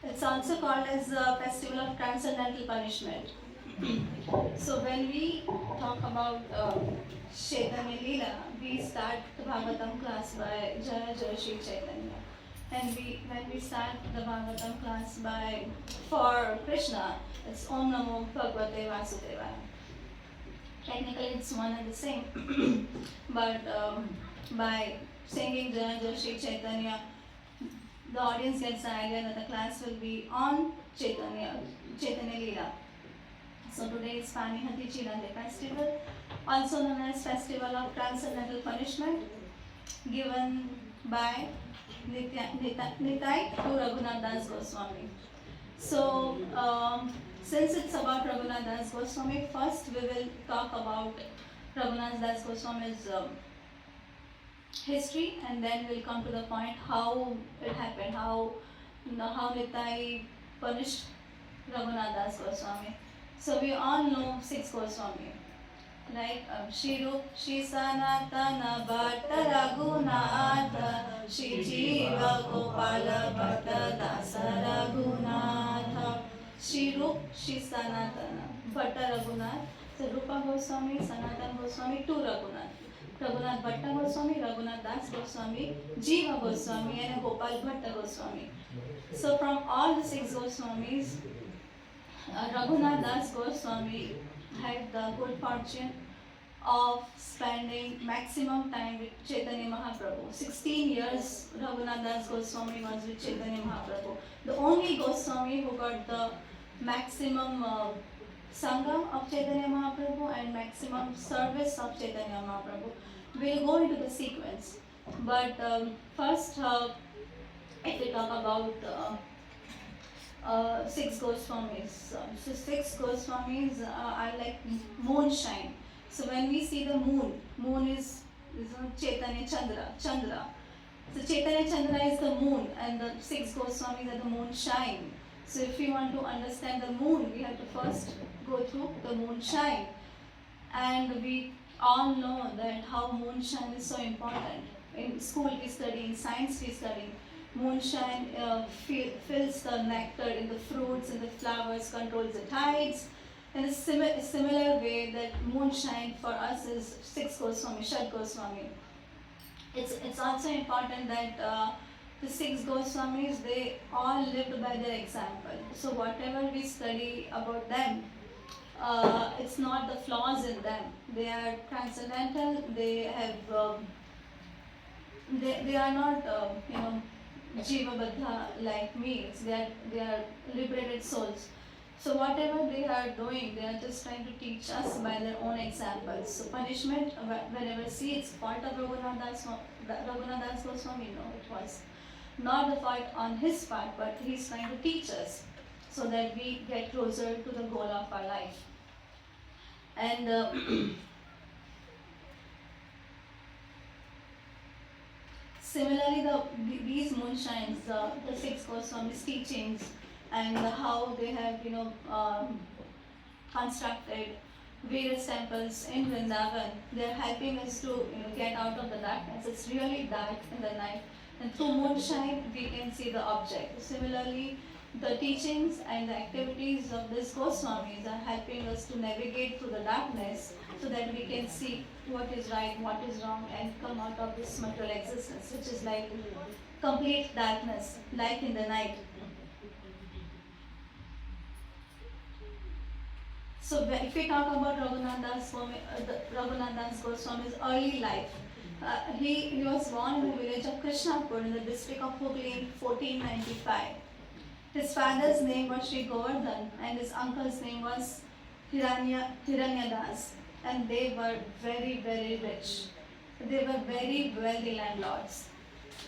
It's also called as the Festival of Transcendental Punishment. So when we talk about Chaitanya Leela, we start the Bhagavatam class by Jaya Jaya Shri Chaitanya. And when we start the Bhagavatam class by for Krishna, it's Om Namo Bhagavate Vasudevaya. Technically it's one and the same, but by singing Jaya Jaya Shri Chaitanya, the audience gets the idea that the class will be on Chaitanya Leela. So today is Panihati Chirande Festival, also known as Festival of Transcendental Punishment, given by Nitai to Raghunath Das Goswami. So since it's about Raghunath Das Goswami, first we will talk about Raghunath Das Goswami's history, and then we'll come to the point how it happened, how Nitai punished Raghunath Das Goswami. So we all know 6 Goswami, like Shri Rup, Shri Sanatana Bhatta Raghunatha, Shri Jiva Gopala Bhatta Dasa Raghunatha. Shri Rup, Shri Sanatana Bhatta Raghunath, so Rupa Goswami, Sanatana Goswami, 2 Raghunath. Raghunath Bhatta Goswami, Raghunath Das Goswami, Jiva Goswami, and Gopal Bhatta Goswami. So from all the 6 Goswamis, Raghunath Das Goswami had the good fortune of spending maximum time with Chaitanya Mahaprabhu. 16 years Raghunath Das Goswami was with Chaitanya Mahaprabhu. The only Goswami who got the maximum Sangam of Chaitanya Mahaprabhu and maximum service of Chaitanya Mahaprabhu. We'll go into the sequence. But first, if we talk about 6 Goswamis. So 6 Goswamis are like moonshine. So when we see the moon is Chaitanya Chandra. So Chaitanya Chandra is the moon, and the six Goswamis are the moonshine. So if we want to understand the moon, we have to first go through the moonshine. And we all know that how moonshine is so important. In school we study, in science we study. Moonshine fills the nectar in the fruits and the flowers, controls the tides. In a similar way, that moonshine for us is six Goswami, Shad Goswami. It's also important that the six Goswamis, they all lived by their example. So whatever we study about them, it's not the flaws in them. They are transcendental. They have they are not jiva baddha like me. They are liberated souls. So whatever they are doing, they are just trying to teach us by their own examples. So punishment, whenever see, it's fault of Raghunath Das Goswami. No, it was not the fault on his part, but he's trying to teach us so that we get closer to the goal of our life. And similarly, these moonshines, the six Goswamis' teachings, and how they have constructed various temples in Vrindavan, they are helping us to get out of the darkness. It's really dark in the night, and through moonshine we can see the object. Similarly, the teachings and the activities of this Goswamis are helping us to navigate through the darkness so that we can see what is right, what is wrong, and come out of this material existence, which is like complete darkness, like in the night. So if we talk about Raghunath Das Goswami's early life, he was born in the village of Krishnapur in the district of Hooghly in 1495. His father's name was Sri Govardhan and his uncle's name was Hiranyadas, and they were very, very rich. They were very wealthy landlords.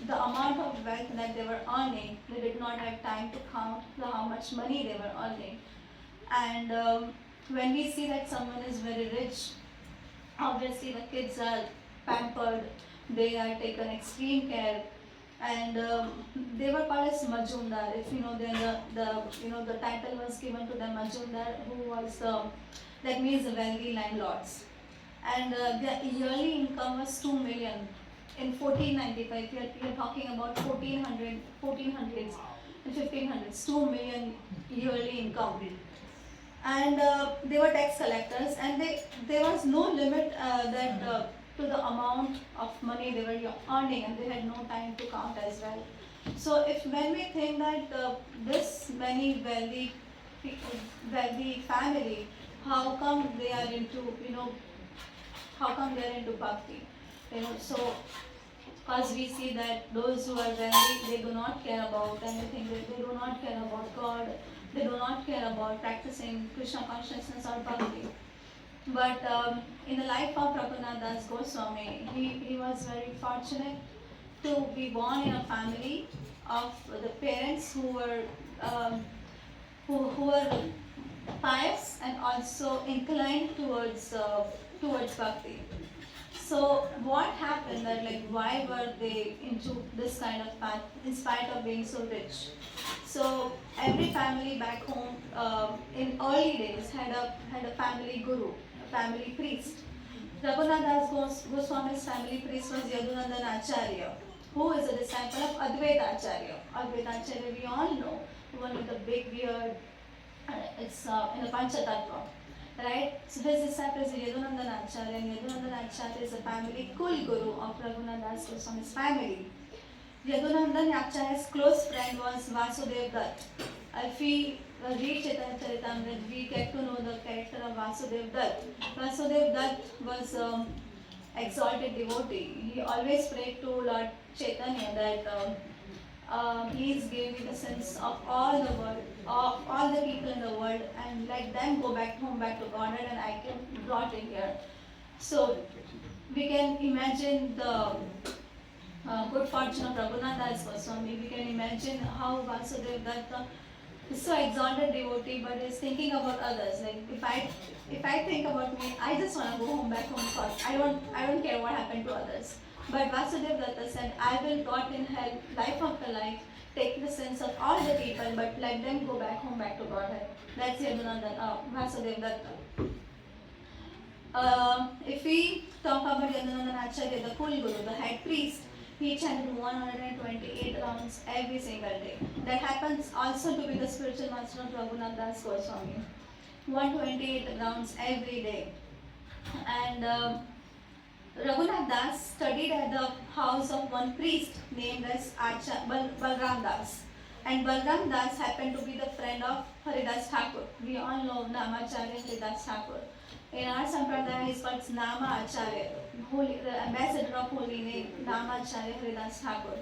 The amount of wealth that they were earning, they did not have time to count how much money they were earning. And when we see that someone is very rich, obviously the kids are pampered, they are taken extreme care, and they were called as Majumdar. If you know, the title was given to them Majumdar, who was that means the wealthy landlords, and their yearly income was 2 million. In 1495, we are talking about 1400s and 1500s, 2 million yearly income. And they were tax collectors, and there was no limit to the amount of money they were earning, and they had no time to count as well. So when we think that this many wealthy family, how come they are into bhakti? So because we see that those who are wealthy, they do not care about anything. They do not care about God. They do not care about practicing Krishna consciousness or bhakti. But in the life of Raghunath Das Goswami, he was very fortunate to be born in a family of the parents who were pious and also inclined towards bhakti. So what happened that, like, why were they into this kind of path in spite of being so rich? So every family back home in early days had a family guru, a family priest. Raghunath Das Goswami's family priest was Yadunandan Acharya, who is a disciple of Advaita Acharya. Advaita Acharya we all know, the one with the big beard. It's in the Panchatattva. Right? So his disciple is Yadunandan Acharya, and Yadunandan Acharya is the family Kul Guru of Raghunath Das Goswami's family. Yadunandan Acharya's close friend was Vasudev Dutt. If we read Chaitanya Charitamrita, we get to know the character of Vasudev Dutt. Vasudev Dutt was exalted devotee. He always prayed to Lord Chaitanya that please give me the sense of all the world, of all the people in the world, and let them go back home, back to Godhead, and I can brought in here. So we can imagine the good fortune of Raghunath Das Goswami. We can imagine how Vasudev Datta is so exalted devotee, but is thinking about others. Like if I think about me, I just want to go home, back home, because I don't care what happened to others. But Vasudev Datta said, I will God in hell, life after life, take the sins of all the people, but let them go back home, back to Godhead. That's Vasudev Datta. If we talk about Yadunandan Acharya, the Kul Guru, the head priest, he chanted 128 rounds every single day. That happens also to be the spiritual master of Raghunath Das Goswami. 128 rounds every day. And Raghunath Das studied at the house of one priest named as Balram Das. And Balram Das happened to be the friend of Haridas Thakur. We all know Namacharya Haridas Thakur. In our Sampradaya, is called Nama Acharya, the ambassador of holy name, Namacharya Haridas Thakur.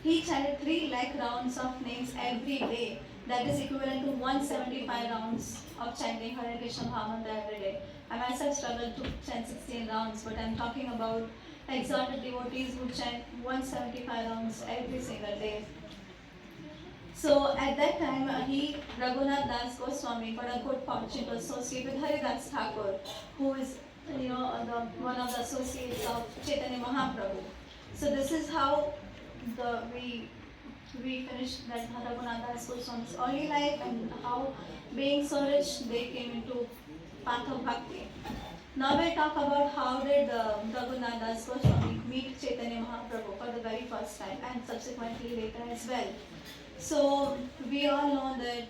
He chanted 3 lakh rounds of names every day. That is equivalent to 175 rounds of chanting Hare Krishna Mahamantra every day. I myself struggled to chant 16 rounds, but I'm talking about exalted devotees who chant 175 rounds every single day. So at that time, Raghunath Das Goswami, got a good fortune to associate with Haridas Thakur, who is, one of the associates of Chaitanya Mahaprabhu. So this is how we finished that Raghunath Das Goswami's early life and how, being so rich, they came into path of bhakti. Now we'll talk about how did Raghunath Das Goswami meet Chaitanya Mahaprabhu for the very first time and subsequently later as well. So we all know that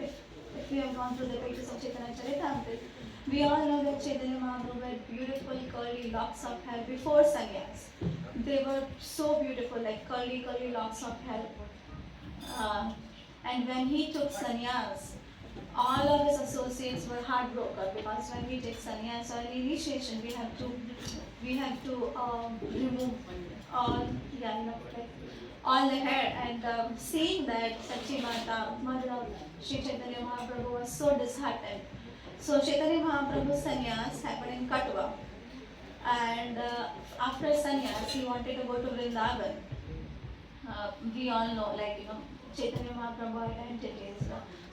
if we have gone through the pages of Chaitanya Charitamrita, we all know that Chaitanya Mahaprabhu had beautiful curly locks of hair before sannyas. They were so beautiful, like curly locks of hair. And when he took sannyas, all of his associates were heartbroken because when we take sannyas or initiation, we have to remove all the hair. And seeing that, Sachi Mata, mother of Sri Chaitanya Mahaprabhu, was so disheartened. So Chaitanya Mahaprabhu's sannyas happened in Katwa. And after sannyas, he wanted to go to Vrindavan. We all know, Chaitanya Mahaprabhu identities.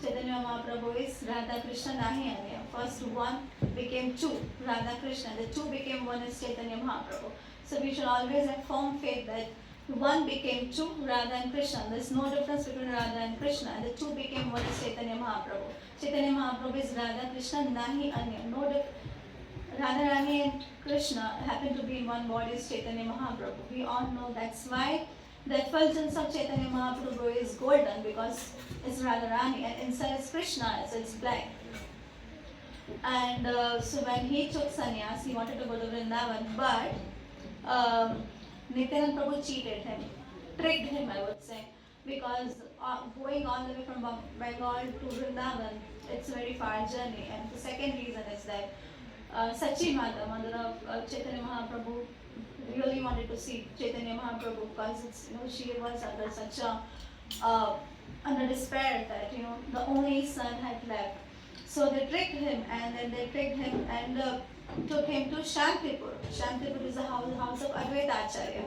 Chaitanya Mahaprabhu is Radha Krishna Nahi Anya. First one became two, Radha Krishna. The two became one is Chaitanya Mahaprabhu. So we should always have firm faith that one became two, Radha and Krishna. There's no difference between Radha and Krishna. And the two became one is Chaitanya Mahaprabhu. Chaitanya Mahaprabhu is Radha Krishna Nahi Anya. No difference. Radha Rani and Krishna happen to be in one body is Chaitanya Mahaprabhu. We all know that's why the effulgence of Chaitanya Mahaprabhu is golden, because it's Radha Rani, and inside is Krishna, so it's black. And so when he took sannyas, he wanted to go to Vrindavan, but Nityanand Prabhu cheated him, tricked him, I would say, because going all the way from Bengal to Vrindavan, it's a very far journey. And the second reason is that Sachi Mata, mother of Chaitanya Mahaprabhu, really wanted to see Chaitanya Mahaprabhu because she was under such a under despair that the only son had left. So they tricked him, and then they tricked him and took him to Shantipur. Shantipur is the house of Advaita Acharya.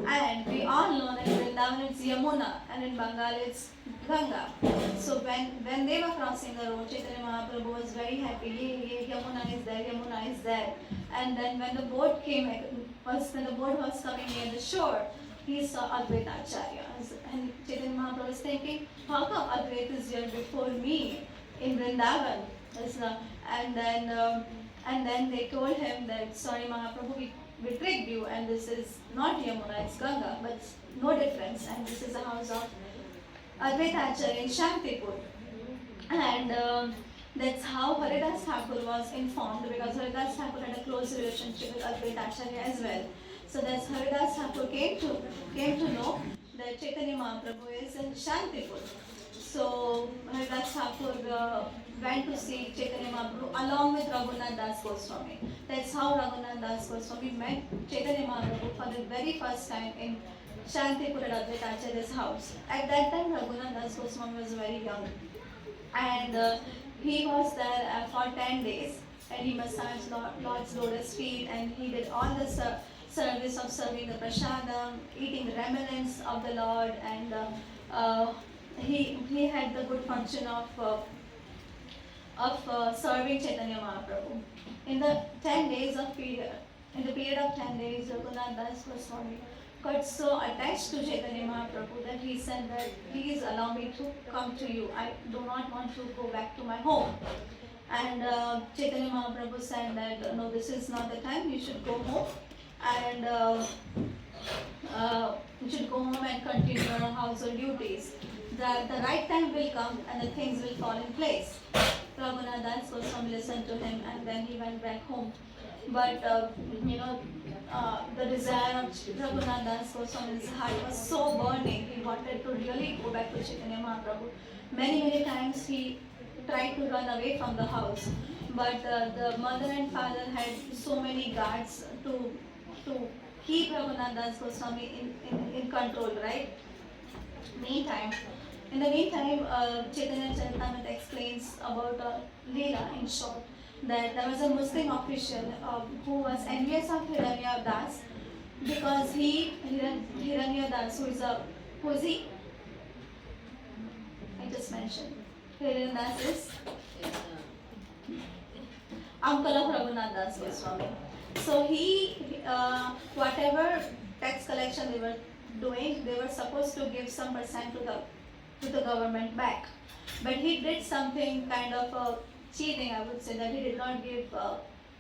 And we all know that in Vrindavan it's Yamuna and in Bengal it's Ganga. So when they were crossing the road, Chaitanya Mahaprabhu was very happy. Yamuna is there, Yamuna is there. And then when the boat was coming near the shore, he saw Advaita Acharya. And Chaitanya Mahaprabhu was thinking, how come Advaita is here before me in Vrindavan? And then they told him that, sorry Mahaprabhu, we tricked you, and this is not Yamuna, it's Ganga, but no difference. And this is the house of Advaita Acharya in Shantipur. And that's how Haridas Thakur was informed, because Haridas Thakur had a close relationship with Advaita Acharya as well. So that's Haridas Thakur came to know that Chaitanya Mahaprabhu is in Shantipur. So Haridas Thakur went to see Chaitanya Mahaprabhu along with Raghunath Das Goswami. That's how Raghunath Das Goswami met Chaitanya Mahaprabhu for the very first time in Shantipur at Advaita Acharya's house. At that time, Raghunath Das Goswami was very young. And he was there for 10 days, and he massaged Lord's lotus feet, and he did all the service of serving the prasadam, eating the remnants of the Lord, and he had the good function of serving Chaitanya Mahaprabhu. In the 10 days of period, In the period of 10 days, Raghunath Das Goswami got so attached to Chaitanya Mahaprabhu that he said that please allow me to come to you. I do not want to go back to my home. And Chaitanya Mahaprabhu said that no, this is not the time, you should go home and you should go home and continue your household duties. The right time will come and the things will fall in place. Raghunath Das Goswami listened to him and then he went back home. But the desire of Raghunath Das Goswami's heart was so burning, he wanted to really go back to Chaitanya Mahaprabhu. Many times he tried to run away from the house, but the mother and father had so many guards to keep Raghunath Das Goswami in control, right? Meantime, in the meantime, Chaitanya Charitamrita explains about Leela in short, that there was a Muslim official who was envious of Hiranya Das because Hiranya Das, who is he? I just mentioned. Hiranya Das is uncle of Raghunath Das Goswami. So whatever tax collection they were doing, they were supposed to give some percent to the government back. But he did something kind of cheating, I would say, that he did not give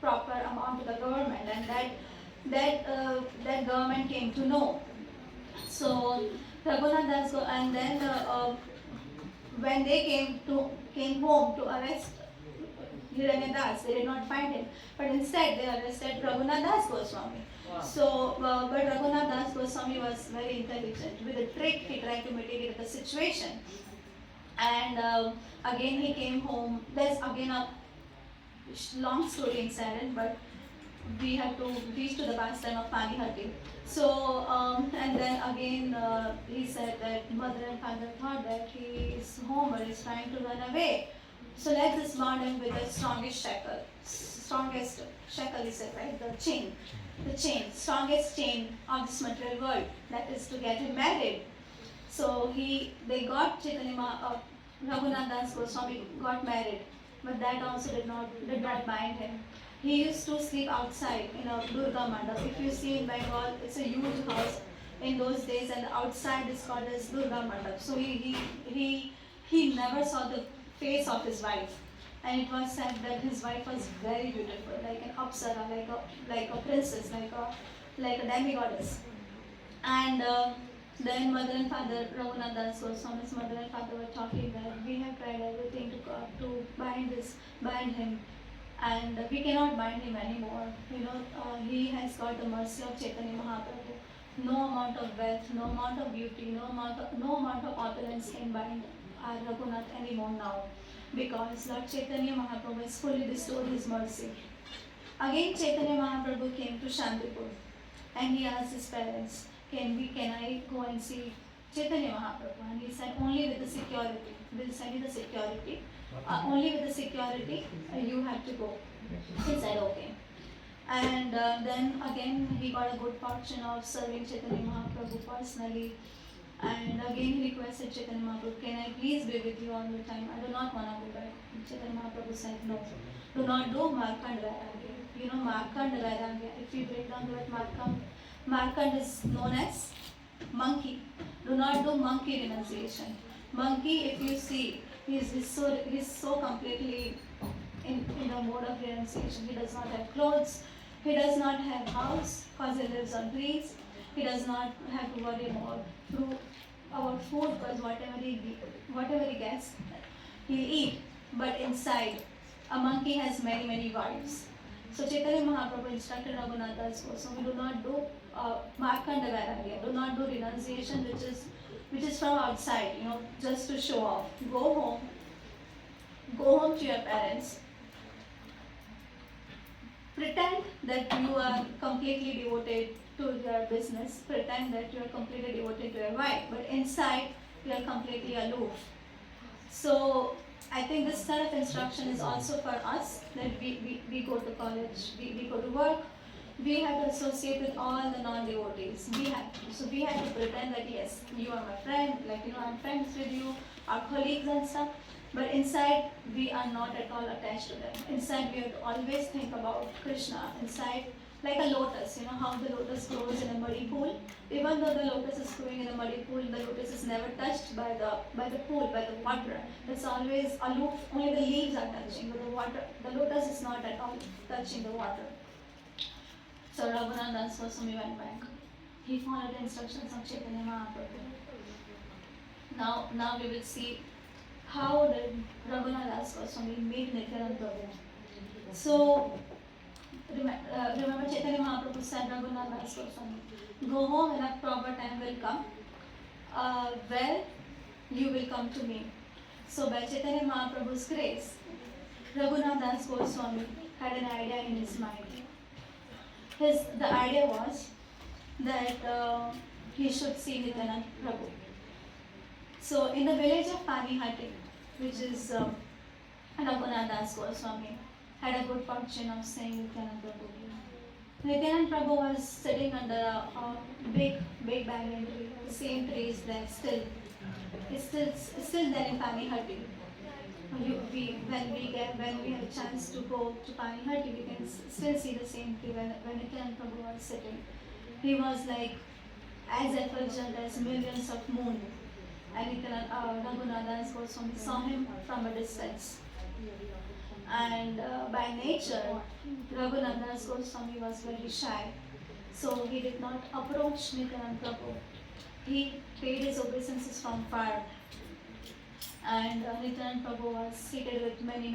proper amount to the government, and that government came to know. So Raghunath Das and then when they came home to arrest Hiranya Das, they did not find him, but instead they arrested Raghunath Das Goswami. Wow. So, but Raghunath Das Goswami was very intelligent. With a trick, he tried to mitigate the situation. And again, he came home. There's again a long story inside it, but we have to reach to the pastime of Panihati. So, and then again, he said that mother and father thought that he is home or is trying to run away. So let's just bond him with the strongest shackle, he said, right? The chain, strongest chain of this material world, that is to get him married. So they got Raghunath Das Goswami got married, but that also did not bind him. He used to sleep outside in a Durga Mandap. If you see in Bengal, it's a huge house in those days, and outside is called as Durga Mandap. So he never saw the face of his wife, and it was said that his wife was very beautiful, like an apsara, like a princess, like a demigoddess. And then mother and father, Raghunath Das Goswami's mother and father were talking that we have tried everything to bind him, and we cannot bind him anymore. He has got the mercy of Chaitanya Mahaprabhu. No amount of wealth, no amount of beauty, no amount of opulence can bind Raghunath anymore now, because Lord Chaitanya Mahaprabhu has fully bestowed his mercy. Again, Chaitanya Mahaprabhu came to Shantipur, and he asked his parents, can I go and see Chaitanya Mahaprabhu? And he said, only with the security. We'll send you the security. Only with the security you have to go. He said, okay. And then again, he got a good fortune of serving Chaitanya Mahaprabhu personally. And again, he requested Chaitanya Mahaprabhu, can I please be with you all the time? I do not want to go back. Chaitanya Mahaprabhu said, no. Do not do Markand Vairagya. Markand Vairagya. If you break down the word Markand is known as monkey. Do not do monkey renunciation. Monkey, if you see, he's so completely in the mode of renunciation. He does not have clothes. He does not have house because he lives on trees. He does not have to worry about food because whatever he gets, he'll eat. But inside, a monkey has many wives. So Chaitanya Mahaprabhu instructed Raghunath Das Goswami, do not do Markanda Vairagya, do not do renunciation which is from outside, just to show off. Go home to your parents. Pretend that you are completely devoted to your business. Pretend that you are completely devoted to your wife, but inside you are completely aloof. So I think this kind of instruction is also for us, that we go to college, we go to work, we have to associate with all the non-devotees. We have to pretend that yes, you are my friend, I'm friends with you, our colleagues and stuff. But inside, we are not at all attached to them. Inside, we have to always think about Krishna. Inside, like a lotus. You know how the lotus grows in a muddy pool. Even though the lotus is growing in a muddy pool, the lotus is never touched by the pool, by the water. It's always aloof. Only the leaves are touching, but the lotus is not at all touching the water. So Raghunath Das Goswami went back. He followed the instructions of Chaitanya Mahaprabhu. Now we will see how did Raghunath Das Goswami meet Nityananda Prabhu. So remember Chaitanya Mahaprabhu said Raghunath Das Goswami, go home and a proper time will come where you will come to me. So by Chaitanya Mahaprabhu's grace, Raghunath Das Goswami had an idea in his mind. The idea was that he should see Nityananda Prabhu. So in the village of Panihati, which is Raghunath Das Goswami, had a good fortune of seeing Nityananda Prabhu. Nityananda Prabhu was sitting under a big banyan tree. The same tree is there still. It's still there in Panihati. When we have a chance to go to Panihati, we can still see the same tree when Nityananda Prabhu was sitting. He was like as effulgent as millions of moon. And Raghunath Das Goswami saw him from a distance. And by nature, Raghunath Das Goswami was very shy. So he did not approach Nityananda Prabhu. He paid his obeisances from far. And Nityananda Prabhu was seated with many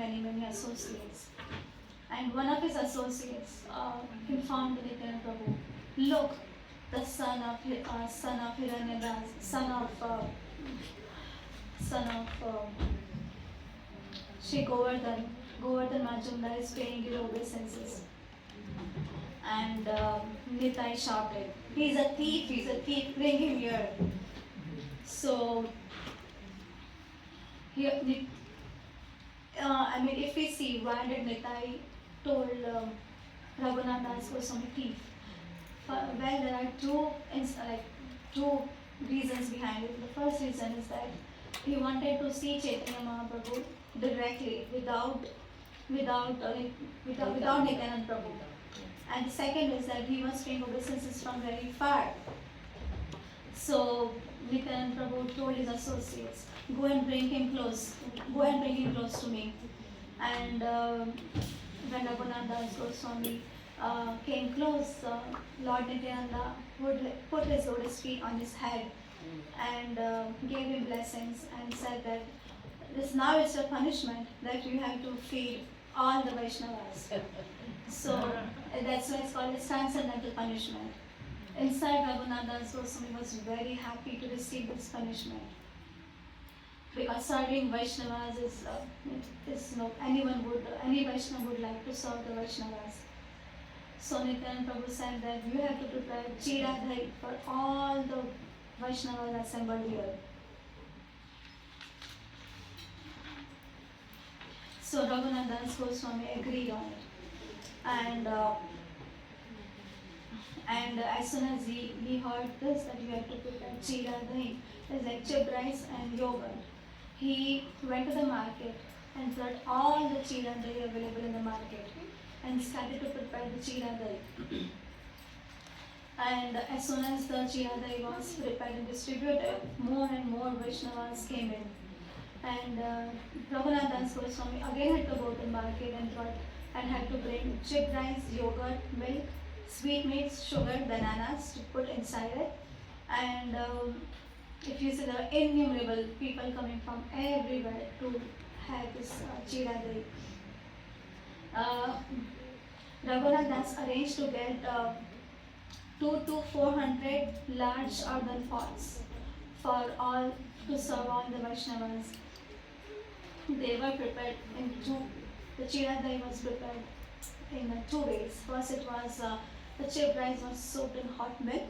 associates. And one of his associates informed Nityananda Prabhu, look, the son of Hiranyadas, son of Shri Govardhan Majumdar is paying you obeisances. And Nitai shouted, he's a thief, bring him here. So, here, if we see why did Nitai told Raghunath Das Goswami thief? Well, there are two reasons behind it. The first reason is that he wanted to see Chaitanya Mahaprabhu directly without Nityananda Prabhu. And the second is that he was paying obeisances from very far. So Nityananda Prabhu told his associates, go and bring him close to me. And when Raghunath Das Goswami came close, Lord Nityananda would put his lotus feet on his head and gave him blessings and said that now it's a punishment that you have to feed all the Vaishnavas. So that's why it's called a transcendental punishment. Inside, Raghunath Das Goswami was very happy to receive this punishment. Because serving Vaishnavas any Vaishnava would like to serve the Vaishnavas. So Nityananda Prabhu said that you have to prepare Chiradhai for all the Vaishnavas assembled here. So Raghunath Das Goswami agreed on it. And as soon as he heard this, that you have to prepare Chiradhai, it's like chip rice and yogurt. He went to the market and brought all the Chiradhai available in the market and started to prepare the Chiradhai. And as soon as the Chiradhai was prepared and distributed, more and more Vaishnavas came in. And Raghunath Das Goswami again had to go to the market and had to bring chipped rice, yogurt, milk, sweetmeats, sugar, bananas to put inside it. And if you see, there are innumerable people coming from everywhere to have this Chiradhai. Raghunath Das arranged to get 200 to 400 large earthen pots to serve all the Vaishnavas. They were prepared the Chiradhai was prepared in 2 ways. First, it was the chipped rice was soaked in hot milk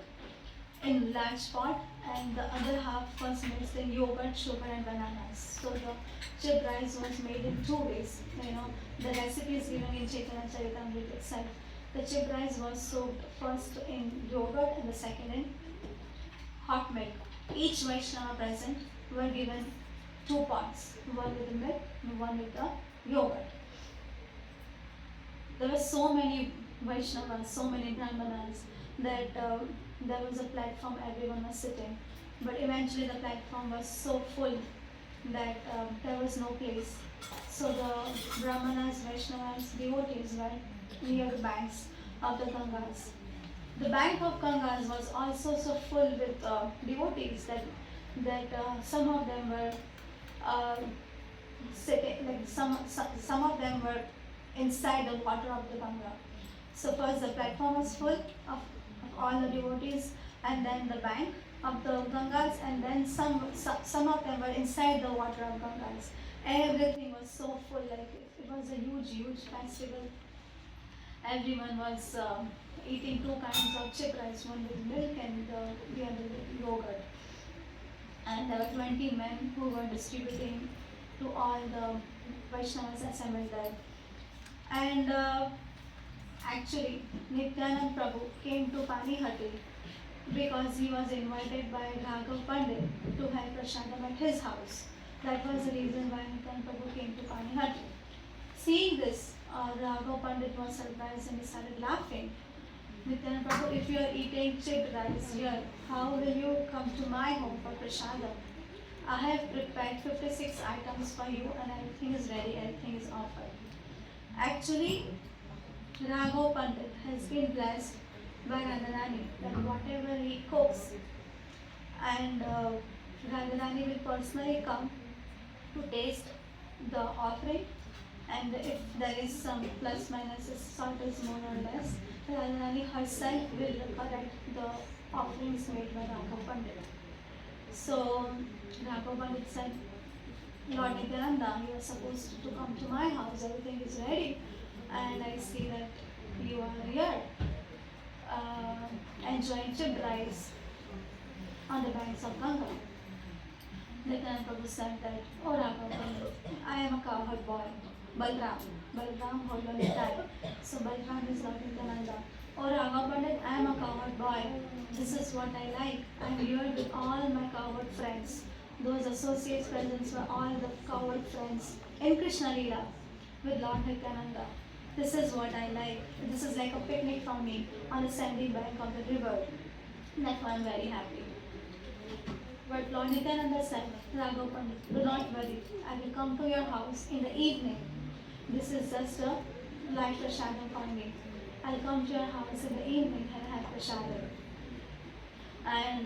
in large pot, and the other half was mixed in yogurt, sugar, and bananas. So the chipped rice was made in 2 ways. The recipe is given in Chaitanya Charitamrita itself. The chipped rice was soaked first in yogurt and the second in hot milk. Each Vaishnava present were given 2 pots, one with the milk and one with the yogurt. There were so many Vaishnavas, so many Brahmanas, that there was a platform everyone was sitting. But eventually the platform was so full that there was no place. So the Brahmanas, Vaishnavas, devotees were near the banks of the Gangas. The bank of Gangas was also so full with devotees that some of them were uh, sitting, like some of them were inside the water of the Ganga. So first the platform was full of all the devotees, and then the bank of the Gangas, and then some of them were inside the water of Gangas. Everything was so full, like it was a huge festival. Everyone was eating two kinds of chip rice, one with milk and the other with yogurt. And there were 20 men who were distributing to all the Vaishnavas assembled there. And actually, Nityanand Prabhu came to Panihati because he was invited by Raghav Pandit to have prasadam at his house. That was the reason why Nityanand Prabhu came to Panihati. Seeing this, Raghav Pandit was surprised and he started laughing. Nityanand Prabhu, if you are eating chipped rice here, how will you come to my home for prasadam? I have prepared 56 items for you and everything is ready, everything is offered. Actually, Raghav Pandit has been blessed by Radharani that whatever he cooks, and Radharani will personally come to taste the offering, and if there is some plus minus, salt is more or less, Radharani herself will correct the offerings made by Raghav Pandit. So Raghav Pandit said, Lord Nityananda, you are supposed to come to my house, everything is ready, and I see that you are here enjoying chipped rice on the banks of Ganga. Nityananda Prabhu said that, oh Raghav Pandit, I am a cowherd boy, Balram hold on tight. So Balram is Lord Nityananda. Oh Raghav Pandit, I am a cowherd boy. This is what I like. I am here with all my cowherd friends. Those associates present were all the cowherd friends in Krishna Leela with Lord Nityananda. This is what I like. This is like a picnic for me on the sandy bank of the river. That's why I am very happy. But Lord Nityananda said, Raghav Pandit, do not worry. I will come to your house in the evening. This is just a light prasadam for me. I'll come to your house in the evening and have prasadam. And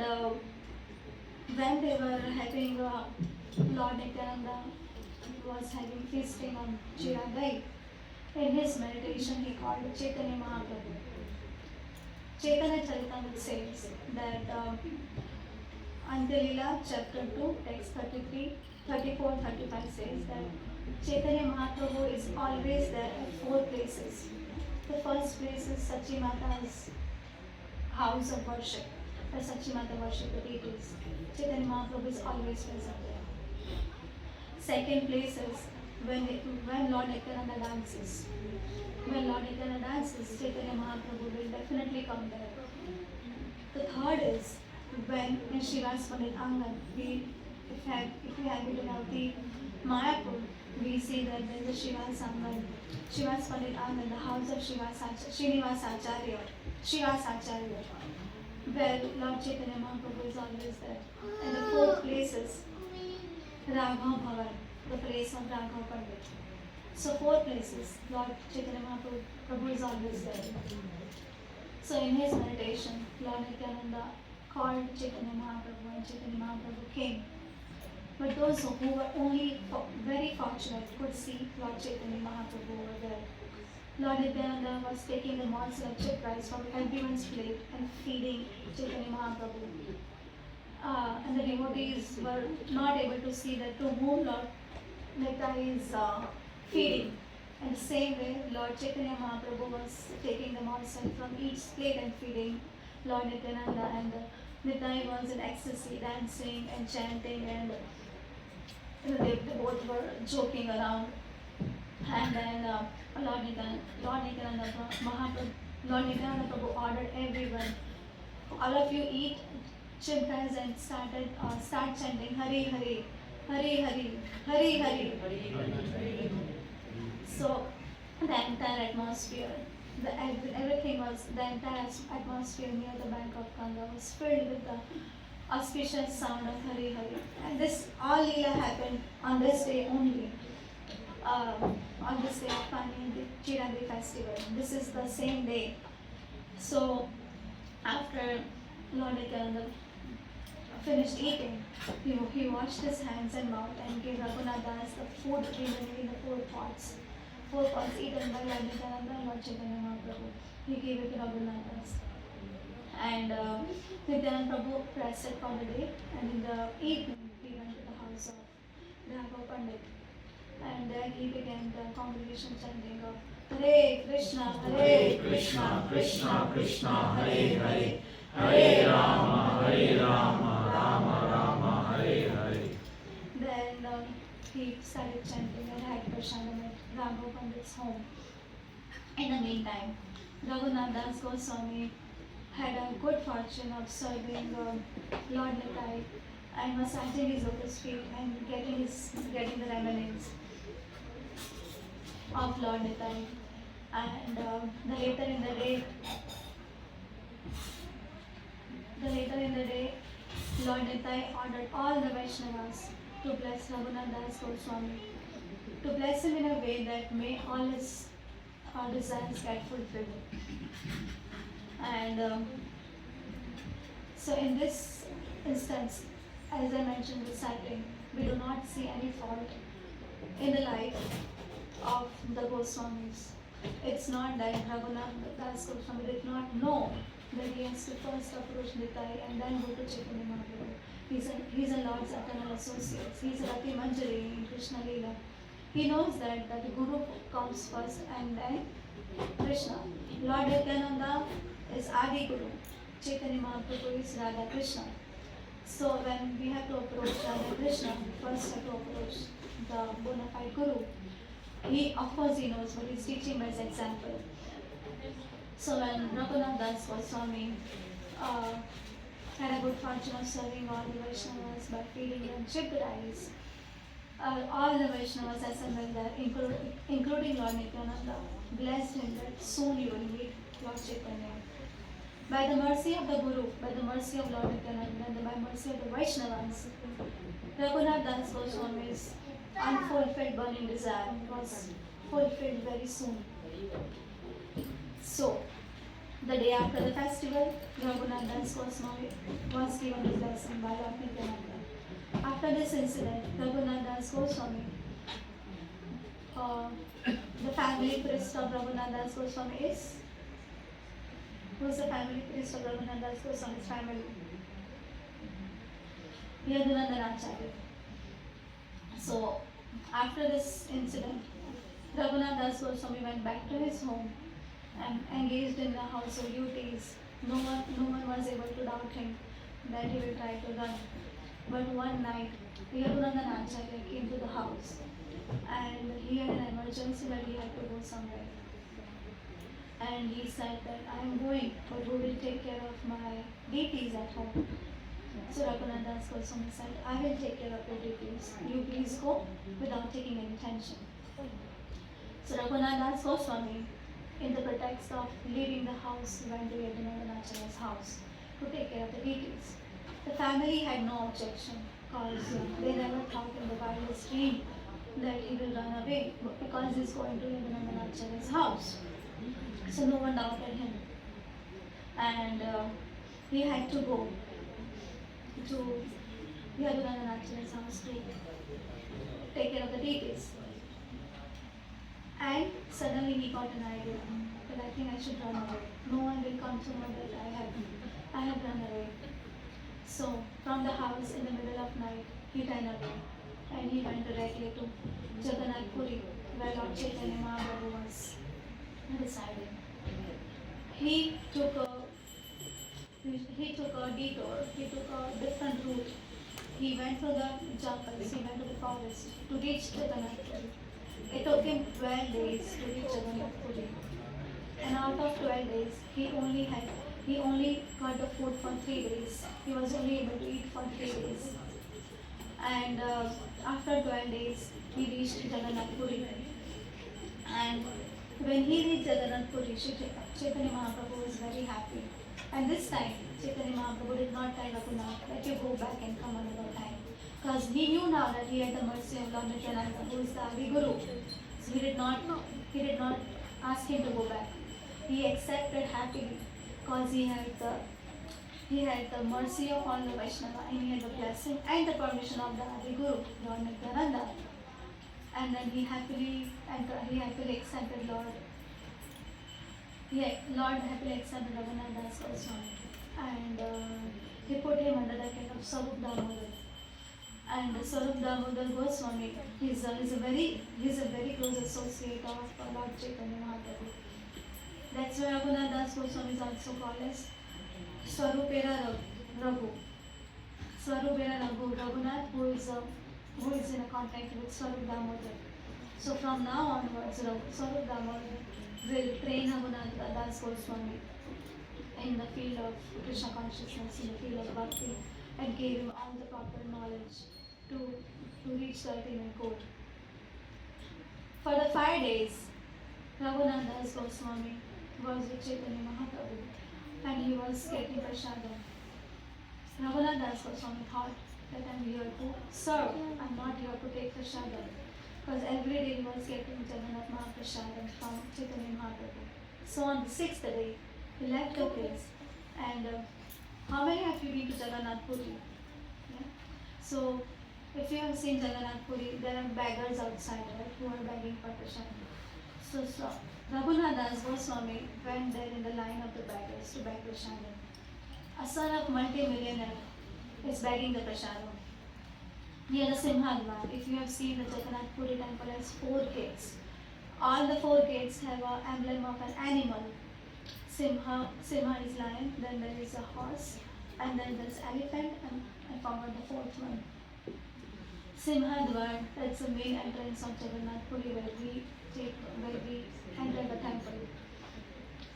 when they were having, Lord Nityananda was having feasting on Chiradai. In his meditation, he called Chaitanya Mahaprabhu. Chaitanya Charitamrita says that Antya-lila chapter 2, text 33, 34, 35 says that Chaitanya Mahaprabhu is always there at 4 places. The first place is Sachi Mata's house of worship, where Sachi Mata worship the deities. Chaitanya Mahaprabhu is always present there. Second place is when Lord Nityananda dances. When Lord Nityananda dances, Chaitanya Mahaprabhu will definitely come there. The third is when in Srivas Pandit Angan, if we have been out the Mayapur, we see that there is a Srivas Angan, Srivas Pandit Angan, the house of Srinivas Acharya, where Lord Chaitanya Mahaprabhu is always there. And the fourth place is Raghav Bhavan, the place of Raghav Pandit. So 4 places, Lord Chaitanya Mahaprabhu is always there. So in his meditation, Lord Nityananda called Chaitanya Mahaprabhu and Chaitanya Mahaprabhu came. But those who were only very fortunate could see Lord Chaitanya Mahaprabhu over there. Lord Nityananda was taking the morsel of chip rice from everyone's plate and feeding Chaitanya Mahaprabhu. And the devotees were not able to see that to whom Lord Nitya is feeding. In the same way, Lord Chaitanya Mahaprabhu was taking the morsel from each plate and feeding Lord Nityananda, and Nitya was in ecstasy, dancing and chanting, and they both were joking around. And then Lord Nityananda Prabhu ordered everyone, all of you eat chipped rice, and start chanting Hari Hari, Hari Hari, Hari Hari. So the entire atmosphere Everything was, the entire atmosphere near the bank of Ganga was filled with the auspicious sound of Hari Hari. And this all Leela happened on this day only, on this day of Pani, the Chirandi festival. This is the same day. So after Lord Nityananda finished eating, he washed his hands and mouth and gave Raghunath Das the food remaining in the four pots eaten by Lord Nityananda and Lord Chaitanya Mahaprabhu. He gave it to Raghunath Das. And Nityananda Prabhu rested for the day, and in the evening he went to the house of Raghav Pandit, and there he began the congregation chanting of Hare Krishna, Krishna Krishna, Hare Hare, Hare Rama, Rama Rama, Hare Hare. Then he started chanting and had Prasadam at Raghav Pandit's home. In the meantime, Raghunath Das Goswami had a good fortune of serving Lord Nitai and massaging his lotus feet and getting the remnants of Lord Nitai. And later in the day, Lord Nitai ordered all the Vaishnavas to bless Raghunath Das Goswami, to bless him in a way that may all his desires get fulfilled. And so in this instance, as I mentioned reciting, we do not see any fault in the life of the Goswamis. It's not that Raghunath Das Goswami did not know that he has to first approach Nitai and then go to Chaitanya Mahaprabhu. He's a Lord's eternal associate. He's a Rati Manjari in Krishna Leela. He knows that the Guru comes first and then Krishna. Lord Nityananda is Adi Guru. Chaitanya Mahaprabhu is Radha Krishna. So when we have to approach Radha Krishna, we first have to approach the bona fide Guru. Of course he knows, but he's teaching by his example. So when Raghunath Das Goswami had a good fortune of serving all the Vaishnavas by feeding them chipped rice, all the Vaishnavas assembled there, including Lord Nityananda, blessed him that soon you will meet Lord Chaitanya. By the mercy of the Guru, by the mercy of Lord Nityananda, and by mercy of the Vaishnavas, Raghunath Das Goswami's unfulfilled burning desire was fulfilled very soon. So, the day after the festival, Raghunath Das Goswami was given his blessing by Lord Nityananda. After this incident, Raghunath Das Goswami, the family priest of Raghunath Das Goswami is? Who is the family priest of Raghunath Das Goswami's family? Yadunandan Acharya. So, after this incident, Raghunath Das Goswami went back to his home and engaged in the household duties. No one was able to doubt him that he will try to run. But one night, Yadunandan Acharya came to the house and he had an emergency that he had to go somewhere. And he said that I am going, but who will take care of my deities at home? So Raghunath Das Goswami said, I will take care of your deities. You please go without taking any tension. So Raghunath Das Goswami, in the pretext of leaving the house, went to Yadunandan Acharya's house to take care of the deities. The family had no objection because they never thought in the wildest dream that he will run away because he is going to Yadunandan Acharya's house. So no one doubted him. And he had to go to Yadunandan Acharya's house to take care of the deities. And suddenly he got an idea that I think I should run away. No one will come to know that I have run away. So from the house in the middle of night, he ran away and he went directly to Jagannath Puri, where Lord Chaitanya Mahaprabhu was residing. He took a detour. He took a different route. He went to the jungles. He went to the forest to reach Jagannath Puri. It took him 12 days to reach Jagannath Puri. And out of 12 days, he only got the food for 3 days. He was only able to eat for 3 days. And after 12 days, he reached Jagannath Puri. And When he reached Jagannath Puri, Chaitanya Mahaprabhu was very happy. And this time, Chaitanya Mahaprabhu did not tell Raghunath that you go back and come another time. Because he knew now that he had the mercy of Lord Nityananda, who is the Adi Guru. So he did not ask him to go back. He accepted happily because he had the mercy of all the Vaishnava, and he had the blessing and the permission of the Adi Guru, Lord Nityananda. And then he happily accepted Lord happily accepted Raghunath Das Goswami, and he put him under the care of Swarup Damodar. And Swarup Damodar Goswami, he's a very close associate of Lord Chaitanya Mahaprabhu. That's why Raghunath Das Goswami is also called as Swarupera Raghu. Swarupera Raghu, Raghunath, who is in a contact with Swarup Damodar. So from now onwards, Swarup Damodar will train Raghunath Das Goswami in the field of Krishna consciousness, in the field of bhakti, and gave him all the proper knowledge to reach the ultimate goal. For the 5 days, Raghunath Das Goswami was with Chaitanya Mahaprabhu, and he was getting prasadam. Raghunath Das Goswami thought that I'm here to serve, I'm not here to take prasadam. Because every day he was getting Jagannath Mahaprasadam from Chaitanya Mahaprabhu. So on the 6th day, he left the place. And how many of you been to Jagannath Puri? Yeah? So if you have seen Jagannath Puri, there are beggars outside, right, who are begging for prasadam. So Raghunath Das Goswami went there in the line of the beggars to beg prasadam. A son of multi-millionaire is begging the prasadam. Near the Simhadwar, if you have seen the Jagannath Puri temple has 4 gates. All the 4 gates have an emblem of an animal. Simha is lion, then there is a horse, and then there's elephant, and I forgot the 4th one. Simhadwar, that's the main entrance of Jagannath Puri where we enter the temple.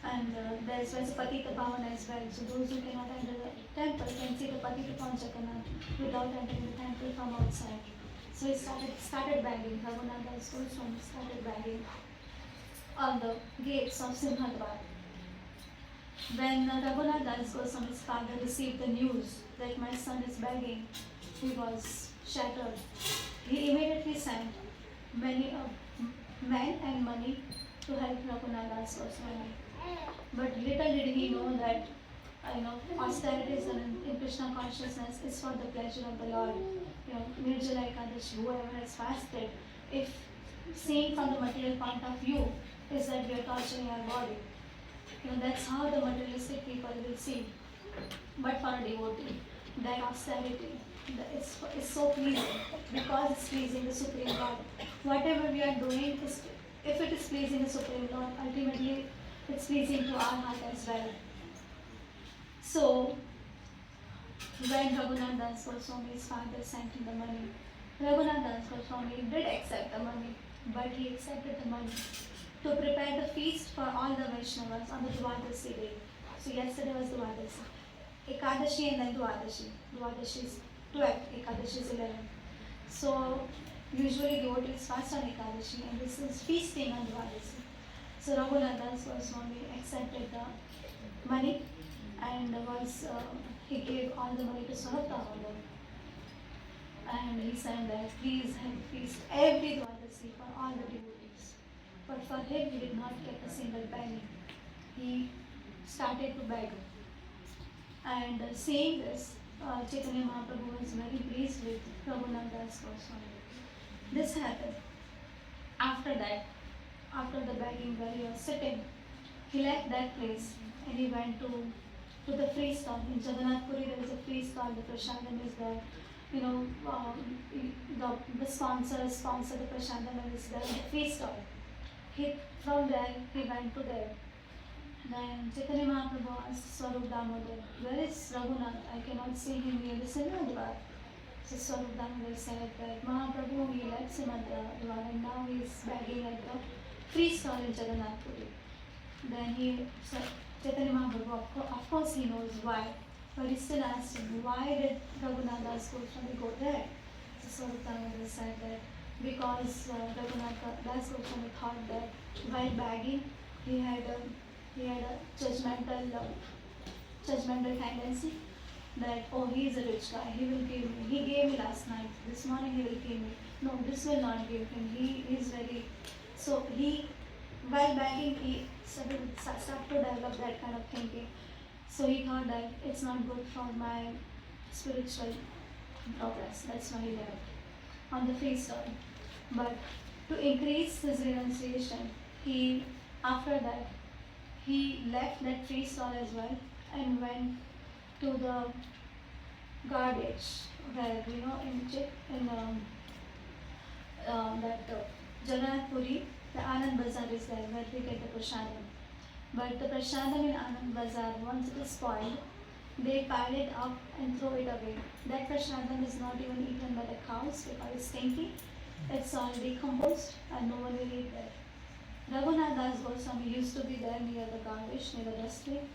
And there's Patita Pavana as well. So those who cannot enter the temple can see the Patita Pavan Jagannath without entering the temple from outside. So he started begging. Raghunath Das Goswami started begging on the gates of Simhadwar. When Raghunath Das Goswami's father received the news that my son is begging, he was shattered. He immediately sent many men and money to help Raghunath Das Goswami. But little did he know that austerities in Krishna consciousness is for the pleasure of the Lord. Nirjala Ekadashi, whoever has fasted, if seen from the material point of view, is that we are torturing our body. That's how the materialistic people will see. But for a devotee, that austerity is so pleasing because it's pleasing the Supreme Lord. Whatever we are doing, if it is pleasing the Supreme Lord, ultimately it's pleasing to our heart as well. So, when Raghunath Das Goswami's father sent him the money, Raghunath Das Goswami did accept the money, but he accepted the money to prepare the feast for all the Vaishnavas on the Dwadasi day. So yesterday was Dwadasi. Ekadashi and then Dwadashi. Dwadashi is 12, Ekadashi is 11. So usually devotees fast on Ekadashi, and this is feasting on Dwadashi. So Raghunath Das Goswami accepted the money and he gave all the money to Swarup Damodar. And he said that please have feast every Dwadasi for all the devotees. But for him, he did not get a single penny. He started to beg. And seeing this, Chaitanya Mahaprabhu was very pleased with Raghunath Das Goswami. This happened. After that, after the begging where he was sitting, he left that place and he went to the free stall. In Jagannath Puri there is a free stall, the prasadam is there. The sponsors sponsor the prasadam and is there, the free stall. From there, he went to there. Then Chaitanya Mahaprabhu asked Swarup Damodar, where is Raghunath? I cannot see him near the Simhadwar. So Swarup Damodar said that Mahaprabhu, he left Simhadwar and now he is begging at the free stall in Jagannath Puri. Then he said, Chaitanya Mahaprabhu, of course he knows why, but he still asked him, why did Raghunath Das Goswami go there? So Swarup Damodar said that because Raghunath Das Goswami thought that while begging, he had a, he had a judgmental tendency that, oh, he is a rich guy, he will give me, he gave me last night, this morning he will give me, no, this will not give him, he is very, so he, while begging, he started to develop that kind of thinking. So he thought that it's not good for my spiritual progress, that's why he left on the free style. But to increase his renunciation, he, after that, he left that free stall as well and went to the garbage where, that Jagannath Puri, the Anand Bazaar is there where we get the prasadam. But the prasadam in Anand Bazaar, once it is spoiled, they pile it up and throw it away. That prasadam is not even eaten by the cows because it's stinky. It's all decomposed and no one will eat that. Raghunath Das Goswami used to be there near the garbage, near the dustbin,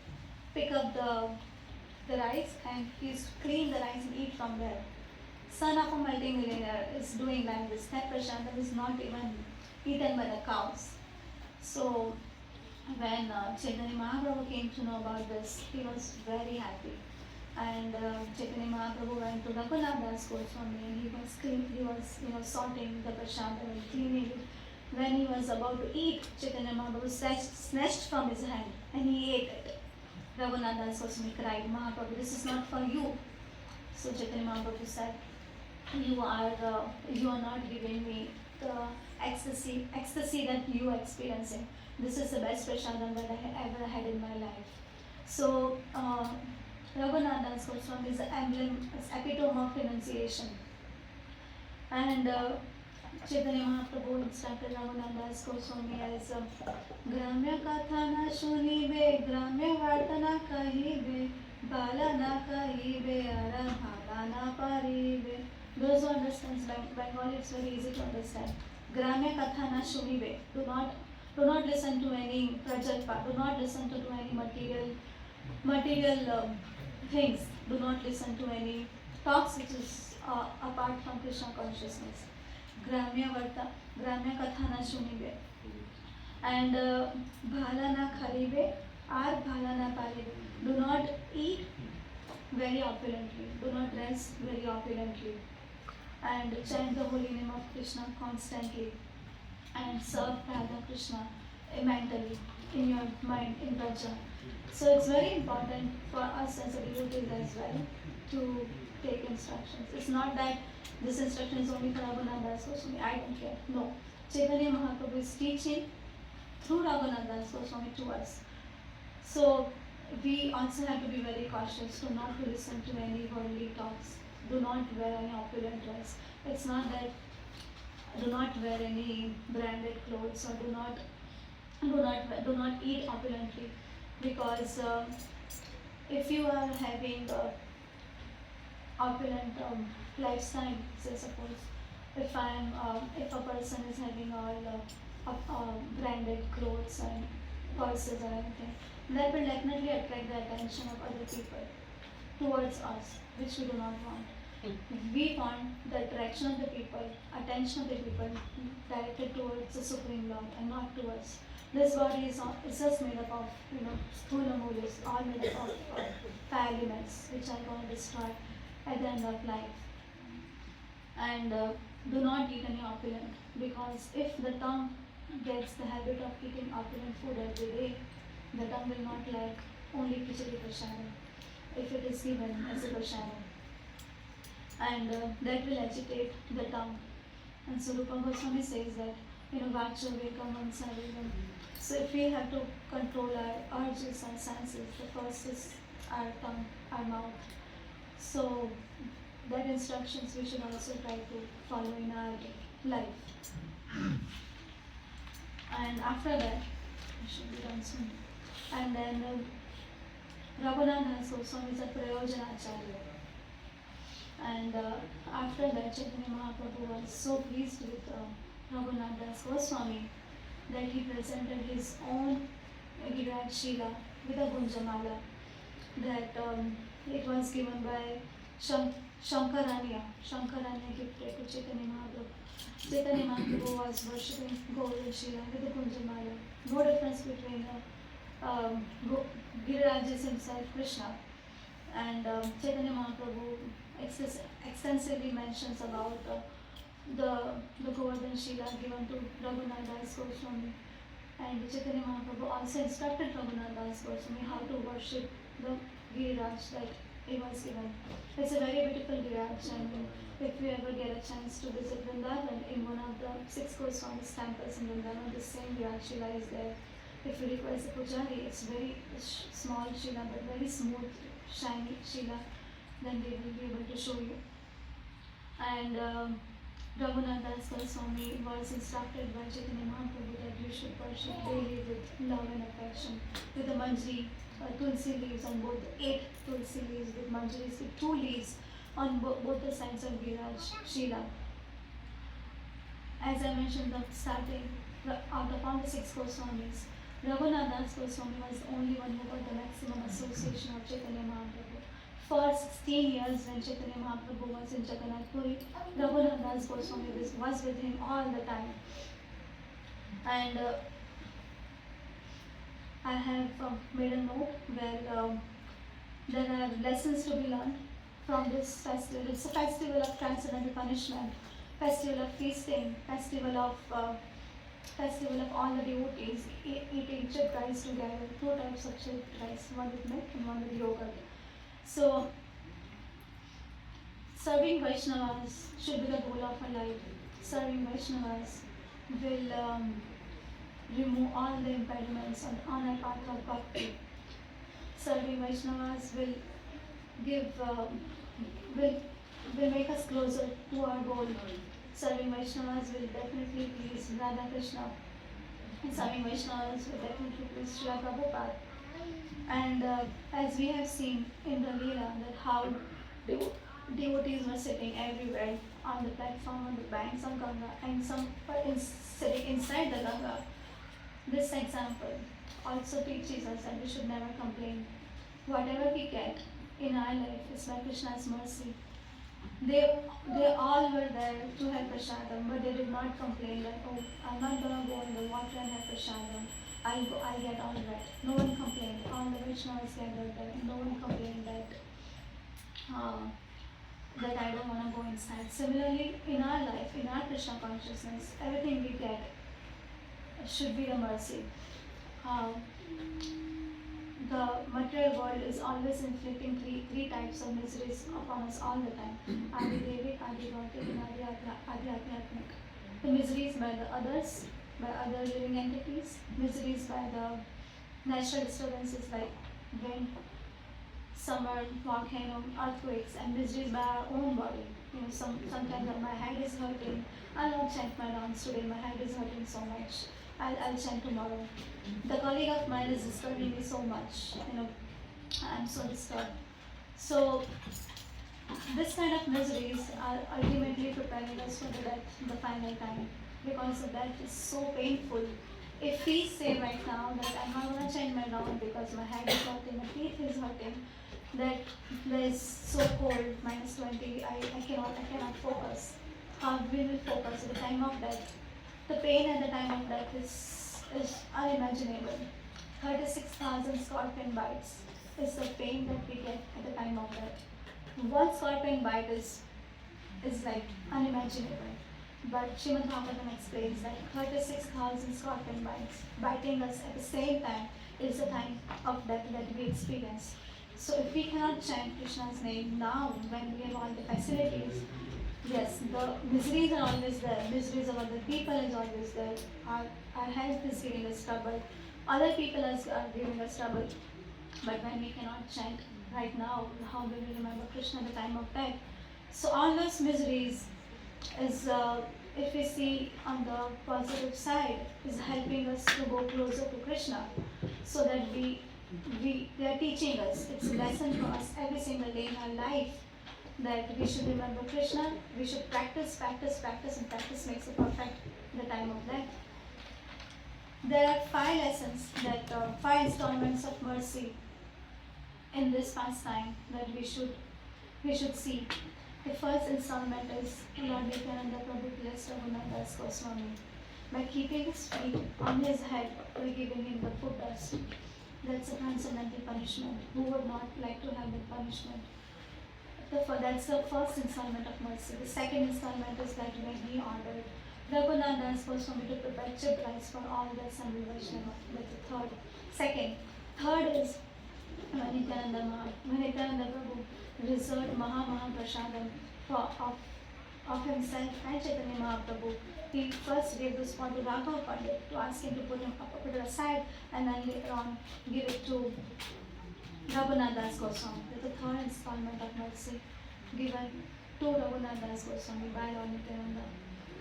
pick up the rice and he used to clean the rice and eat from there. Son of a multi-millionaire is doing like this. That prasadam is not even eaten by the cows. So when Chaitanya Mahaprabhu came to know about this, he was very happy. And Chaitanya Mahaprabhu went to Raghunath Das Goswami and he was sorting the prasadam and cleaning it. When he was about to eat, Chaitanya Mahaprabhu snatched from his hand and he ate it. Raghunath Das Goswami cried, Mahaprabhu, this is not for you. So Chaitanya Mahaprabhu said, you are not giving me the ecstasy that you are experiencing. This is the best prasadam that I ever had in my life. So Raghunath Das Goswami is the emblem, is epitome of renunciation. And Chaitanya Mahaprabhu instructed Raghunath Das Goswami as Gramya Katha na shunibe, Gramya Varta na kahibe, Bala na kahibe, Ara Bhala na paribe. Those who understand Bengali, it's very easy to understand. Gramya Katha na shunibe. Do not listen to any prajalpa. Do not listen to any material things. Do not listen to any talks which is apart from Krishna consciousness. Gramya Varta, Gramya Katha na shunibe. And Bhala na kharibe, or Bhala na paribe. Do not eat very opulently. Do not dress very opulently. And chant the holy name of Krishna constantly. And serve Radha Krishna mentally in your mind, in Braja. So it's very important for us as a devotees as well to take instructions. It's not that this instruction is only for Raghunath Das Goswami, I don't care. No. Chaitanya Mahaprabhu is teaching through Raghunath Das Goswami to us. So we also have to be very cautious to not to listen to any worldly talks. Do not wear any opulent dress. It's not that do not wear any branded clothes or do not eat opulently, because if you are having opulent lifestyle, say suppose if a person is having all branded clothes and purses or anything, that will definitely attract the attention of other people towards us, which we do not want. We want the attraction of the people, attention of the people directed towards the Supreme Lord and not to us. This body is just made up of, sthula mulis, all made up of five elements which are going to destroy at the end of life. And do not eat any opulent, because if the tongue gets the habit of eating opulent food every day, the tongue will not like only Khichdi Prasadam if it is given as a Prasadam. And that will agitate the tongue. And so Rupa Goswami says that, Vacho Vekam Vansavevam. So if we have to control our urges and senses, the first is our tongue, our mouth. So that instructions we should also try to follow in our life. And after that, I should be done soon. And then Raghunath Das Goswami is a Prayojanacharya. And after that, Chaitanya Mahaprabhu was so pleased with Raghunath Das Goswami that he presented his own Giriraj Shila with a Gunjamala that it was given by Shankaranya. Shankaranya gifted to Chaitanya Mahaprabhu. Chaitanya Mahaprabhu was worshipping Govardhan Shila with the Kunjamala. No difference between Giriraj is himself Krishna. And Chaitanya Mahaprabhu extensively mentions about the Govardhan Shila given to Raghunath Das Goswami. And Chaitanya Mahaprabhu also instructed Raghunath Das Goswami how to worship the Giriraj that he was given. It's a very beautiful Giriraj, and if you ever get a chance to visit Vrindavan in one of the six Goswamis temples in Vrindavan, the same Giriraj Shila is there. If you request a pujari, it's very small Shila but very smooth, shiny Shila, then they will be able to show you. And Raghunath Das Goswami was instructed by Chaitanya Mahaprabhu that you should worship daily with love and affection, with the manjari, tulsi leaves on both, 8 tulsi leaves with manjaris, with 2 leaves on both the sides of Giriraj Shila. As I mentioned in the starting, out of all the 6 Goswamis, Raghunath Das Goswami was the only one who got the maximum association of Chaitanya Mahaprabhu. For 16 years when Chaitanya Mahaprabhu was in Jagannath Puri, Raghunath Das Goswami was with him all the time. And I have made a note where there are lessons to be learned from this festival. It's a festival of transcendental punishment, festival of feasting, festival of all the devotees eating chipped rice together, 2 types of chipped rice, one with milk and one with yogurt. So, serving Vaishnavas should be the goal of our life. Serving Vaishnavas will remove all the impediments on our path of bhakti. Serving Vaishnavas will give, will make us closer to our goal. Serving Vaishnavas will definitely please Radha Krishna. And serving Vaishnavas will definitely please Srila Prabhupada. And as we have seen in the Leela, that how devotees were sitting everywhere on the platform, on the banks of Ganga, and some were sitting inside the Ganga. This example also teaches us that we should never complain. Whatever we get in our life is by Krishna's mercy. They all were there to have prasadam, but they did not complain that, oh, I'm not going to go in the water and have prasadam. I'll get all wet. No one complained. All the Vaishnavas gathered there. No one complained that I don't want to go inside. Similarly, in our life, in our Krishna consciousness, everything we get should be the mercy. The material world is always inflicting three types of miseries upon us all the time. Adi Devic, Adi Bhautik, and Adi Adhyatmic. The miseries by the others, by other living entities, miseries by the natural disturbances like wind, summer, volcano, earthquakes, and miseries by our own body. Sometimes when my head is hurting, I'll not chant my rounds today, my head is hurting so much. I'll chant tomorrow. The colleague of mine is disturbing me so much, I'm so disturbed. So this kind of miseries are ultimately preparing us for the death, the final time, because the death is so painful. If we say right now that I'm not going to change my round because my head is hurting, my teeth is hurting, that there is so cold, -20, I cannot focus. How we will focus at the time of death? The pain at the time of death is unimaginable. 36,000 scorpion bites is the pain that we get at the time of death. One scorpion bite is like unimaginable. But Srimad Bhagavatam explains that 36,000 scorpion bites biting us at the same time is the time of death that we experience. So if we cannot chant Krishna's name now when we have all the facilities, yes, the miseries are always there. Miseries of other people is always there. Our health is giving us trouble. Other people are giving us trouble. But when we cannot chant right now, how will we remember Krishna at the time of death? So all those miseries is, if we see on the positive side, is helping us to go closer to Krishna, so that they are teaching us. It's a lesson for us every single day in our life that we should remember Krishna. We should practice, and practice makes it perfect in the time of death. There are 5 lessons, that 5 installments of mercy in this pastime that we should see. The first installment is Lord Nityananda Prabhu blessed Raghunath Das Goswami by keeping his feet on his head by giving him the foot dust. That's a transcendental punishment. Who would not like to have that punishment? That's the first installment of mercy. The second installment is that when he ordered Raghunath Das Goswami to prepare chip rice for all the Assembly Vaishnava. That's the third. Third is when Nityananda Prabhu reserved Maha Prasadam of himself and Chaitanya Mahaprabhu. He first gave this one to Raghav Pandit to ask him to put it aside, and then later on give it to Raghunath Das Goswami. That's the third installment of mercy given to Raghunath Das Goswami by Lord Nityananda.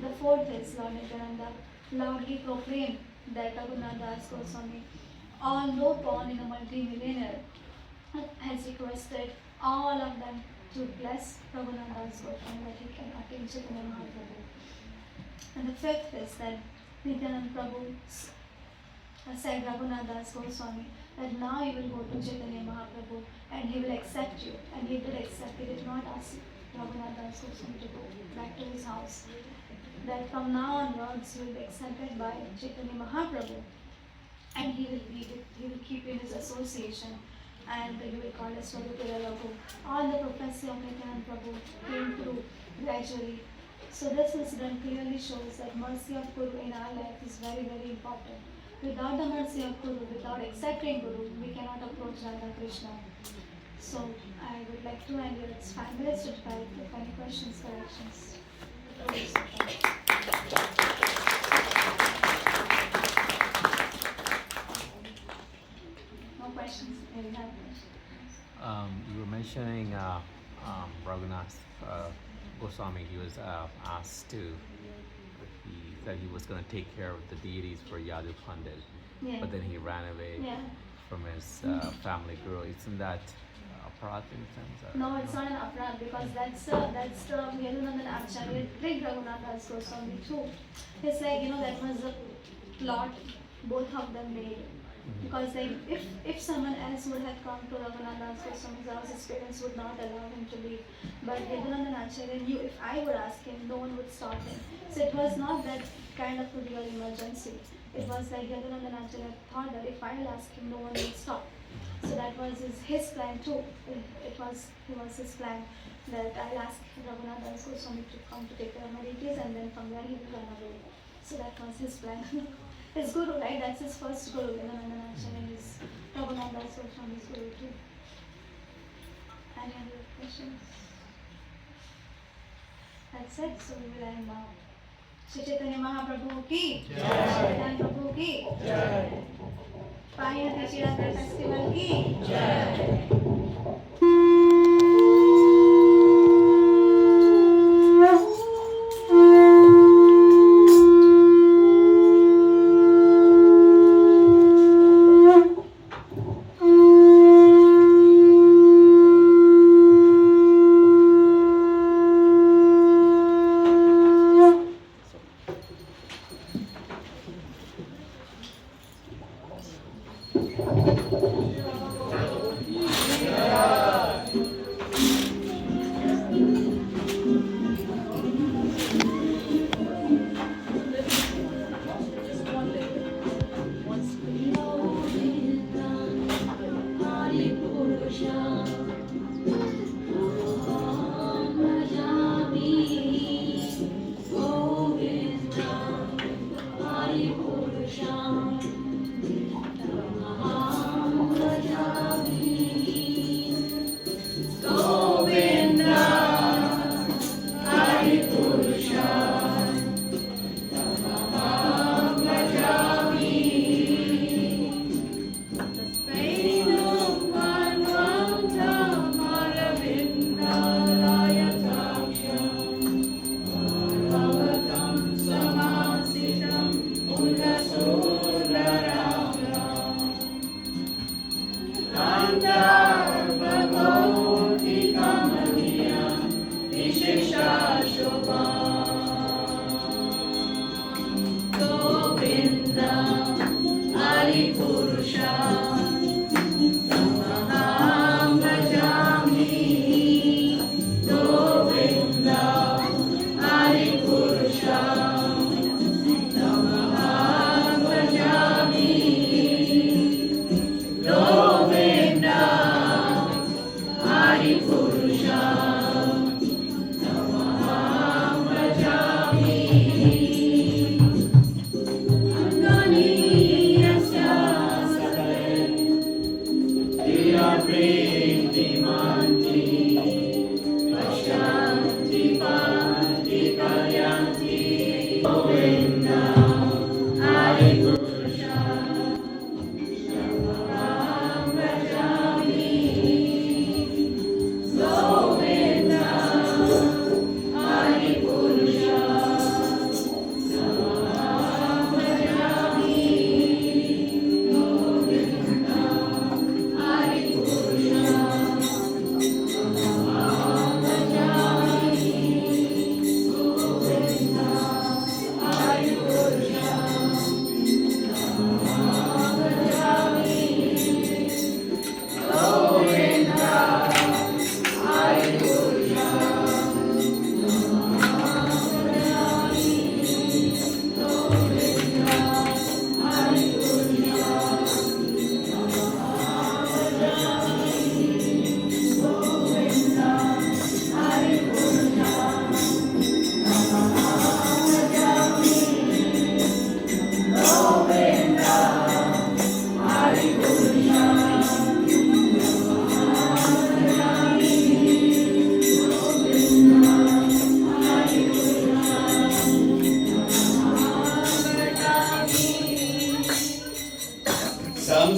The fourth is Lord Nityananda loudly proclaimed that Raghunath Das Goswami, although born in a multi-millionaire, has requested all of them to bless Raghunath Das Goswami that he can attain Chaitanya Mahaprabhu. And the fifth is that Nityananda Prabhu said Raghunath Das Goswami that now you will go to Chaitanya Mahaprabhu and he will accept you. And he did accept. He did not ask Raghunath Das Goswami to go back to his house. That from now onwards you will be accepted by Chaitanya Mahaprabhu and he will keep you in his association and you will call us Swarupura Raghu. All the prophecy of Nityananda Prabhu came through gradually. So this incident clearly shows that mercy of Guru in our life is very, very important. Without the mercy of Guru, without accepting Guru, we cannot approach Radha Krishna. So I would like to end here. It's 5 minutes to 5. If any questions, corrections. No questions? Maybe have questions. You were mentioning Raghunath Goswami. He was asked to. He said he was going to take care of the deities for Yadu Pandit, but then he ran away from his family guru. Isn't that aparat in a sense? No, it's not an aparat because that's the Yadunandan Acharya tricked Raghunath Das Goswami too. It's like that was the plot both of them made. Because if someone else would have come to Raghunath Das Goswami's house, his parents would not allow him to leave. But Yadunandan Acharya knew if I would ask him, no one would stop him. So it was not that kind of a real emergency. It was like Yadunandan Acharya thought that if I'll ask him, no one will stop. So that was his plan too. It was his plan that I'll ask Raghunath Das Goswami to come to take care of my deities and then from there he will run away. So that was his plan. His guru, right? That's his first guru. Yadunandan Acharya is Raghunath Das Goswami's guru too. Any other questions? That's it. So we will end now. Shri Chaitanya Mahaprabhu ki Jai. Chaitanya Prabhu ki Jai. Payati Shirada Festival ki Jai.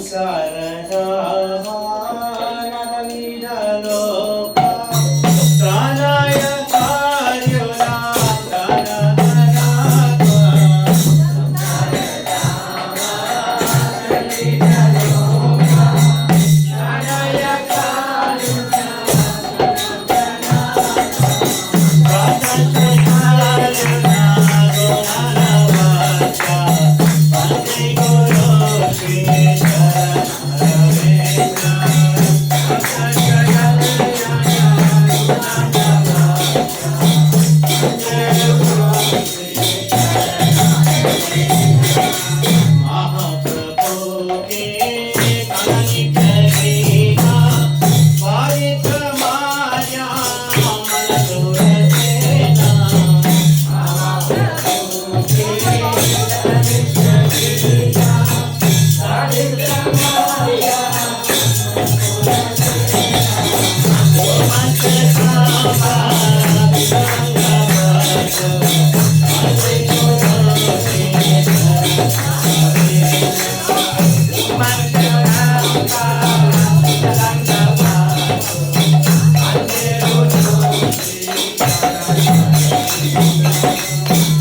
Sarda नादमिडलोका प्राणाय कार्योना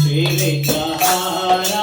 Shri विग्रहाराधना